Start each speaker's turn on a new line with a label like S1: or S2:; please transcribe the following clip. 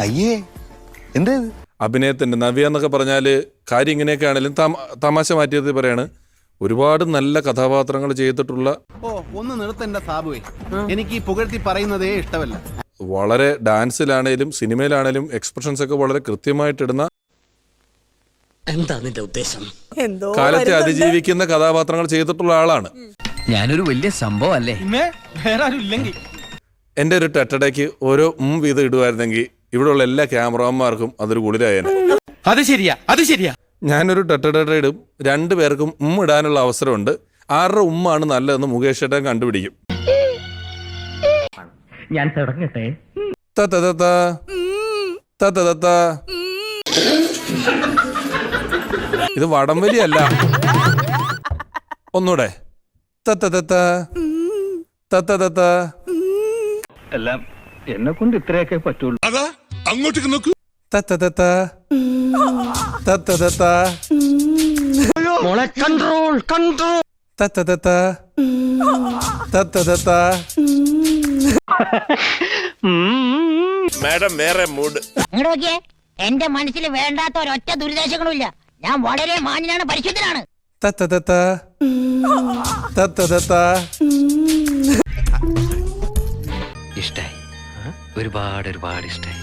S1: അയ്യേ എന്താ ഇത്?
S2: അഭിനയത്തിന്റെ നവ്യ എന്നൊക്കെ പറഞ്ഞാല് കാര്യം ഇങ്ങനെയൊക്കെ ആണെങ്കിലും തമാശ മാറ്റിയത് പറയാണ്. ഒരുപാട് നല്ല കഥാപാത്രങ്ങൾ ചെയ്തിട്ടുള്ള
S3: ഒന്ന് നിർത്തണ്ട സാബുവേ, എനിക്ക് പുകഴ്ത്തി പറയുന്നതേ ഇഷ്ടമല്ല.
S2: വളരെ ഡാൻസിലാണേലും സിനിമയിലാണേലും എക്സ്പ്രഷൻസ് ഒക്കെ വളരെ കൃത്യമായിട്ടിടുന്ന,
S4: എന്താ നിന്റെ ഉദ്ദേശം?
S2: കാലത്തെ അതിജീവിക്കുന്ന കഥാപാത്രങ്ങൾ ചെയ്തിട്ടുള്ള ആളാണ്.
S4: ഞാനൊരു വലിയ സംഭവം അല്ലേ?
S2: എൻ്റെ ഒരു ടെട്ടടയ്ക്ക് ഓരോ വീതം ഇടുമായിരുന്നെങ്കിൽ ഇവിടെയുള്ള എല്ലാ ക്യാമറമാന്മാർക്കും അതൊരു കുളിരായേനെ.
S5: അത് ശരിയാ.
S2: ഞാനൊരു ടെട്ടട ഇടും, 2 പേർക്കും ഇടാനുള്ള അവസരമുണ്ട്. ആരുടെ ഉമ്മാണ് നല്ലതെന്ന് മുകേഷ് ഏട്ടൻ കണ്ടുപിടിക്കും.
S4: ഞാൻ തുടങ്ങട്ടെ.
S2: ഇത് വടംവലിയല്ല, ഒന്നൂടെ.
S6: എല്ലാം എന്നെ കൊണ്ട് ഇത്രയൊക്കെ പറ്റുള്ളൂ.
S7: അതാ അങ്ങോട്ടേക്ക് നോക്കൂ.
S4: മോളെ കൺട്രോൾ.
S2: മാഡം വേറെ മൂഡ്.
S8: നോക്കിയേ, എന്റെ മനസ്സിൽ വേണ്ടാത്ത ഒരൊറ്റ ദുരിതാശങ്ങളും ഇല്ല. ഞാൻ വളരെ മാന്യനാണ്, പരിശുദ്ധനാണ്.
S4: ഇഷ്ടായി, ഒരുപാട് ഇഷ്ടായി.